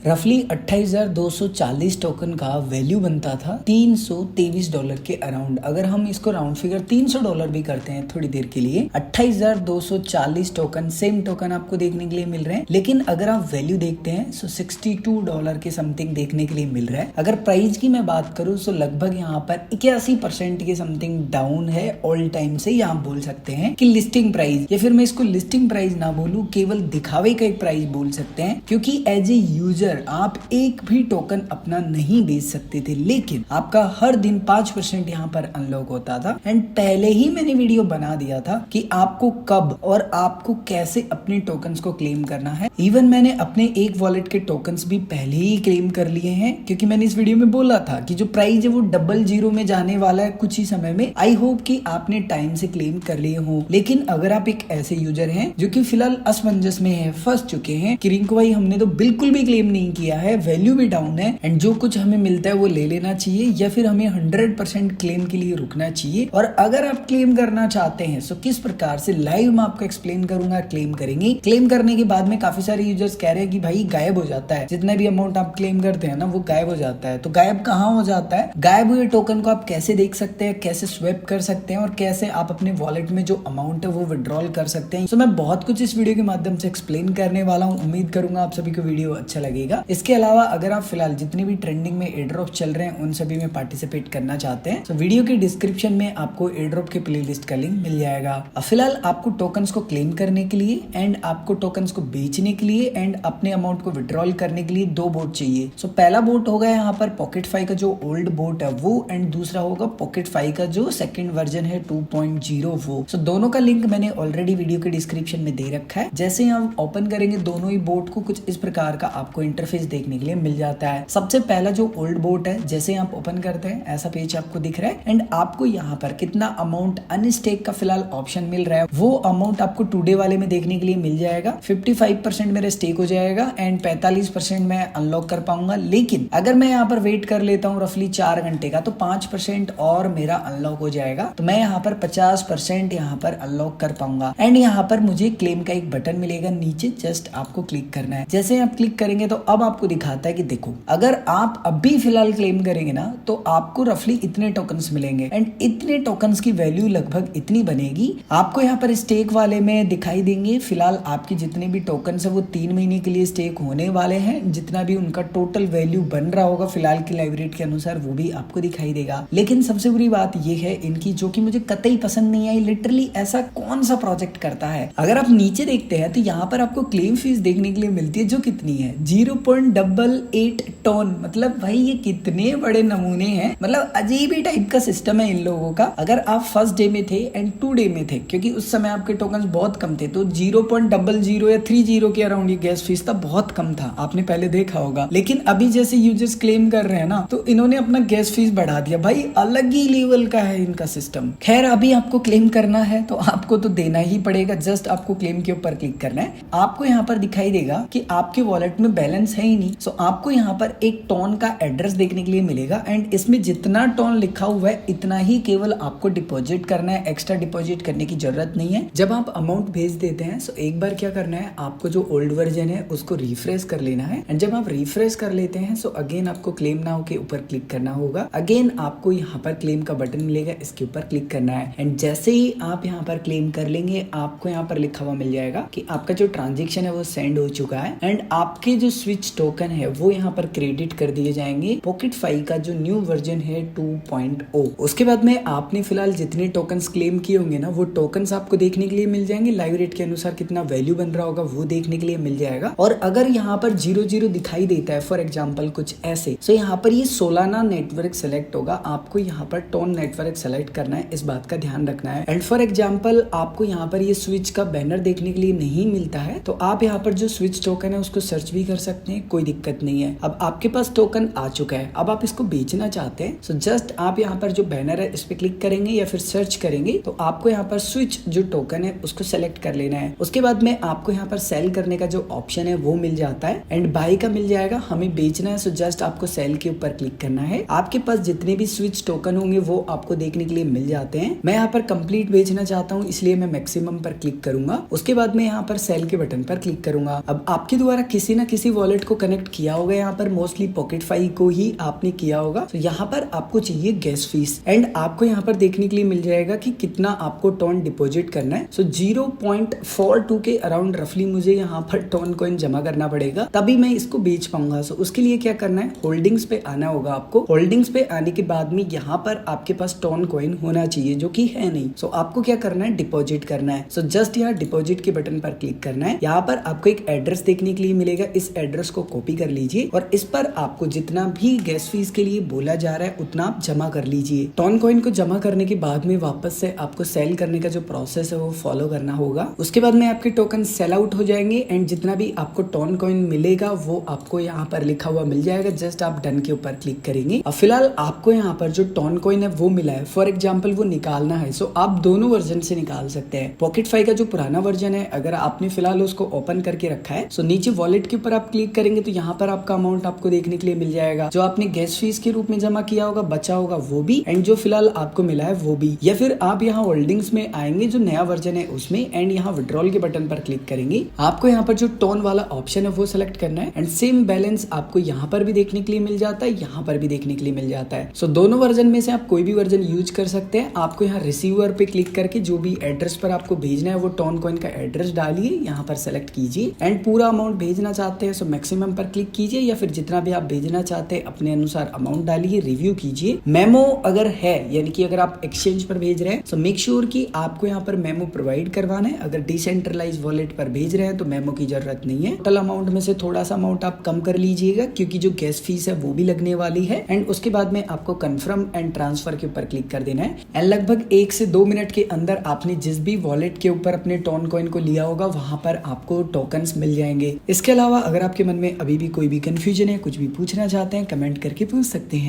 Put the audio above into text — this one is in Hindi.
रफली $28,240 टोकन का वैल्यू बनता था $323 के अराउंड। अगर हम इसको राउंड फिगर $300 भी करते हैं थोड़ी देर के लिए, 28,240 टोकन, सेम टोकन आपको देखने के लिए मिल रहे हैं। लेकिन अगर आप वैल्यू देखते हैं तो $62 के समथिंग देखने के लिए मिल रहा है। अगर प्राइस की मैं बात करूं तो लगभग यहाँ पर 81% के समथिंग डाउन है ऑल टाइम से। या आप बोल सकते हैं कि लिस्टिंग प्राइस, या फिर मैं इसको लिस्टिंग प्राइस ना बोलूं, केवल दिखावे का एक प्राइस बोल सकते हैं, क्योंकि एज ए यूजर आप एक भी टोकन अपना नहीं बेच सकते थे, लेकिन आपका हर दिन 5% यहाँ पर अनलॉक होता था। एंड पहले ही मैंने वीडियो बना दिया था कि आपको कब और आपको कैसे अपने टोकन्स को क्लेम करना है। इवन मैंने अपने एक वॉलेट के टोकन्स भी पहले ही क्लेम कर लिए हैं, क्योंकि मैंने इस वीडियो में बोला था कि जो प्राइस है वो 00 में जाने वाला है कुछ ही समय में। आई होप कि आपने टाइम से क्लेम कर लिए हो। लेकिन अगर आप एक ऐसे यूजर हैं जो कि फिलहाल असमंजस में है, फंस चुके हैं कि रिंकू भाई हमने तो बिल्कुल भी क्लेम नहीं किया है, वैल्यू भी डाउन है एंड जो कुछ हमें मिलता है वो ले लेना चाहिए, या फिर हमें 100% क्लेम के लिए रुकना चाहिए। और अगर आप क्लेम करना चाहते हैं तो किस प्रकार से लाइव मैं आपको एक्सप्लेन करूंगा, क्लेम करेंगे। क्लेम करने के बाद में काफी सारे यूजर्स कह रहे हैं कि भाई गायब हो जाता है, जितना भी अमाउंट आप क्लेम करते हैं ना वो गायब हो जाता है। तो गायब कहाँ हो जाता है? गायब हुए टोकन को आप कैसे देख सकते हैं, कैसे स्वैप कर सकते हैं और कैसे आप अपने वॉलेट में जो अमाउंट है वो विड्रॉल कर सकते हैं। तो मैं बहुत कुछ इस वीडियो के माध्यम से एक्सप्लेन करने वाला हूँ। उम्मीद करूंगा आप सभी को वीडियो अच्छा लगेगा। इसके अलावा अगर आप फिलहाल जितने भी ट्रेंडिंग में एयर ड्रॉप चल रहे हैं उन सभी में पार्टिसिपेट करना चाहते हैं तो वीडियो के डिस्क्रिप्शन में आपको एयर ड्रॉप के प्लेलिस्ट का लिंक मिल जाएगा। फिलहाल आपको टोकन्स को क्लेम करने के लिए एंड आपको टोकन्स को बेचने के लिए एंड अपने अमाउंट को विड्रॉल करने के लिए 2 बोट चाहिए। सो पहला बोट होगा यहाँ पर पॉकेटफाई का जो ओल्ड बोट है वो, एंड दूसरा होगा पॉकेटफाई का जो सेकंड वर्जन है 2.0 वो। सो दोनों का लिंक मैंने ऑलरेडी वीडियो के डिस्क्रिप्शन में दे रखा है। जैसे ही आप ओपन करेंगे दोनों ही बोट को, कुछ इस प्रकार का आपको इंटरफेस देखने के लिए मिल जाता है। सबसे पहला जो ओल्ड बोट है, जैसे आप ओपन करते हैं ऐसा पेज आपको दिख रहा है एंड आपको यहाँ पर कितना अमाउंट अनस्टेक का फिलहाल ऑप्शन मिल रहा है वो अमाउंट आपको टुडे वाले में देखने के लिए मिल जाएगा। 55% मेरा स्टेक हो जाएगा एंड 45% मैं अनलॉक कर पाऊंगा। लेकिन अगर मैं यहाँ पर वेट कर लेता हूँ रफली 4 घंटे का तो 5% और मेरा अनलॉक हो जाएगा। तो मैं यहाँ पर 50% यहाँ पर अनलॉक कर पाऊंगा। एंड यहाँ पर मुझे क्लेम का एक बटन मिलेगा नीचे, जस्ट आपको क्लिक करना है। जैसे आप क्लिक करेंगे तो अब आपको दिखाता है कि देखो अगर आप अभी फिलहाल क्लेम करेंगे ना तो आपको रफली इतने टोकन्स मिलेंगे एंड इतने टोकन्स की वैल्यू लगभग इतनी बनेगी। आपको यहाँ पर स्टेक वाले में दिखाई देंगे फिलहाल आपके जितने भी टोकन्स है वो 3 महीने के लिए स्टेक होने वाले हैं। जितना भी उनका टोटल वैल्यू बन रहा होगा फिलहाल की लाइव रेट के अनुसार वो भी आपको दिखाई देगा। लेकिन सबसे बुरी बात ये है इनकी, जो कि मुझे कतई पसंद नहीं आई। लिटरली ऐसा कौन सा प्रोजेक्ट करता है? अगर आप नीचे देखते हैं तो यहाँ पर आपको क्लेम फीस देखने के लिए मिलती है, जो कितनी है 0.88 टन। मतलब भाई ये कितने बड़े नमूने हैं, मतलब अजीब ही टाइप का सिस्टम है इन लोगों का। अगर आप फर्स्ट डे में थे एंड 2 डे में थे, क्योंकि उस समय आपके टोकन्स बहुत कम थे, तो 0.00 या 30 के अराउंड ये गैस फीस था, बहुत कम था, आपने पहले देखा होगा। लेकिन अभी जैसे यूजर्स क्लेम कर रहे हैं ना तो इन्होंने अपना गैस फीस बढ़ा दिया। भाई अलग ही लेवल का है इनका सिस्टम। खैर अभी आपको क्लेम करना है तो आपको तो देना ही पड़ेगा। जस्ट आपको क्लेम के ऊपर क्लिक करना है। आपको यहाँ पर दिखाई देगा कि आपके वॉलेट में बैलेंस है ही नहीं। सो आपको यहाँ पर एक टोन का एड्रेस देखने के लिए मिलेगा एंड इसमें जितना टोन लिखा हुआ है इतना ही केवल आपको डिपॉजिट करना है। एक्स्ट्रा डिपॉजिट करने की जरूरत नहीं है। जब आप अमाउंट भेज देते हैं तो एक बार क्या करना है, आपको जो ओल्ड वर्जन है उसको रिफ्रेश कर लेना है एंड जब आप रिफ्रेश कर लेते हैं तो अगेन आपको क्लेम नाउ के ऊपर क्लिक करना होगा। अगेन आपको यहाँ पर क्लेम का बटन मिलेगा, इसके ऊपर क्लिक करना है एंड जैसे ही आप यहाँ पर क्लेम कर लेंगे आपको यहाँ पर लिखा हुआ मिल जाएगा कि आपका जो ट्रांजेक्शन है वो सेंड हो चुका है एंड आपके जो स्विच टोकन है वो यहाँ पर क्रेडिट कर दिए जाएंगे पॉकेटफाई का जो न्यू वर्जन है 2.0। उसके बाद में आपने फिलहाल जितने टोकन्स क्लेम किए होंगे ना वो टोकन्स आपको देखने के लिए मिल जाएंगे। लाइव रेट के अनुसार कितना वैल्यू बन रहा होगा वो देखने के लिए मिल जाएगा। और अगर यहाँ पर 00 दिखाई देता है फॉर एग्जाम्पल कुछ ऐसे, तो यहाँ पर ये सोलाना नेटवर्क सेलेक्ट होगा। आपको यहाँ पर टोन नेटवर्क सेलेक्ट करना है, इस बात का ध्यान रखना है। एंड फॉर एग्जाम्पल आपको यहाँ पर ये स्विच का बैनर देखने के लिए नहीं मिलता है तो आप यहाँ पर जो स्विच टोकन है उसको सर्च भी कर सकते हैं, कोई दिक्कत नहीं है। अब आपके पास टोकन आ चुका है, अब आप इसको बेचना चाहते हैं तो जस्ट आप यहाँ पर जो बैनर है इस पे क्लिक करेंगे या फिर सर्च करेंगे तो आपको यहाँ पर स्विच जो टोकन है उसको सेलेक्ट कर लेना है। उसके बाद में आपको यहाँ पर सेल करने का जो ऑप्शन है वो मिल जाता है एंड बाय का मिल जाएगा। हमें बेचना है सो जस्ट आपको सेल के ऊपर क्लिक करना है। आपके पास जितने भी स्विच टोकन होंगे वो आपको देखने के लिए मिल जाते हैं। मैं यहाँ पर कंप्लीट बेचना चाहता हूँ इसलिए मैं मैक्सिमम पर क्लिक करूंगा। उसके बाद में यहाँ पर सेल के बटन पर क्लिक करूंगा। अब आपके द्वारा किसी ना किसी वॉलेट को कनेक्ट किया होगा यहाँ पर, मोस्टली पॉकेटफाई को ही आपने किया होगा। तो यहाँ पर आपको चाहिए गैस फीस एंड आपको यहाँ पर देखने के लिए मिल जाएगा कि कितना आपको टोन डिपॉजिट करना है। सो 0.42 के अराउंड रफली मुझे यहाँ पर टोन कॉइन जमा करना पड़ेगा, तभी मैं इसको बेच पाऊंगा। सो उसके लिए क्या करना है, होल्डिंग्स पे आना होगा आपको। होल्डिंग्स पे आने के बाद में यहाँ पर आपके पास टोन कॉइन होना चाहिए, जो कि है नहीं। सो आपको क्या करना है, डिपॉजिट करना है। सो जस्ट यहाँ डिपॉजिट के बटन पर क्लिक करना है। यहाँ पर आपको एक एड्रेस देखने के लिए मिलेगा, इस एड्रेस को कॉपी कर लीजिए और इस पर आपको जितना भी गैस फीस के लिए बोला जा रहा है उतना आप जमा कर लीजिए। टोन कॉइन को जमा करने के बाद में वापस से आपको सेल करने का जो प्रोसेस है वो फॉलो करना होगा। उसके बाद में आपके टोकन सेल आउट हो जाएंगे एंड जितना भी आपको टोन कॉइन मिलेगा वो आपको यहाँ पर लिखा हुआ मिल जाएगा। जस्ट आप डन के ऊपर क्लिक करेंगे। अब फिलहाल आपको यहाँ पर जो टोन कॉइन है वो मिला है, फॉर एग्जाम्पल वो निकालना है। सो आप दोनों वर्जन से निकाल सकते हैं। पॉकेटफाई का जो पुराना वर्जन है, अगर आपने फिलहाल उसको ओपन करके रखा है, सो नीचे वॉलेट के ऊपर आप क्लिक करेंगे तो यहाँ पर आपका अमाउंट आपको देखने के लिए मिल जाएगा। जो आपने गैस फीस के रूप में जमा किया होगा, बचा होगा वो भी, एंड जो फिलहाल आपको मिला है वो भी। या फिर आप यहाँ होल्डिंग्स में आएंगे जो नया वर्जन है उसमें, एंड यहाँ विड्रॉल के बटन पर क्लिक करेंगे। आपको यहाँ पर जो टोन वाला ऑप्शन है वो सिलेक्ट करना है एंड सेम बैलेंस आपको यहाँ पर भी देखने के लिए मिल जाता है, यहाँ पर भी देखने के लिए मिल जाता है। सो दोनों वर्जन में से आप कोई भी वर्जन यूज कर सकते हैं। आपको यहाँ रिसीवर पे क्लिक करके जो भी एड्रेस पर आपको भेजना है वो टोन कॉइन का एड्रेस डालिए, यहाँ पर सेलेक्ट कीजिए एंड पूरा अमाउंट भेजना चाहते हैं सो मैक्सिमम पर क्लिक कीजिए, या फिर जितना भी आप भेजना चाहते हैं अपने अनुसार अमाउंट डालिए, रिव्यू कीजिए। मेमो अगर है, यानी कि अगर आप एक्सचेंज पर भेज रहे हैं सो मेक श्योर कि आपको यहाँ पर मेमो प्रोवाइड करवाना है। अगर डिसेंट्रलाइज वॉलेट पर भेज रहे हैं तो मेमो की जरूरत नहीं है। टोटल अमाउंट में से थोड़ा सा अमाउंट आप कम कर लीजिएगा क्योंकि जो गैस फीस है वो भी लगने वाली है। एंड उसके बाद में आपको कंफर्म एंड ट्रांसफर के ऊपर क्लिक कर देना है एंड लगभग 1 से 2 मिनट के अंदर आपने जिस भी वॉलेट के ऊपर अपने टोन कॉइन को लिया होगा वहां पर आपको टोकन्स मिल जाएंगे। इसके अलावा अगर आपके मन में अभी भी कोई भी कंफ्यूजन है, कुछ भी पूछना चाहते हैं, कमेंट करके पूछ सकते हैं।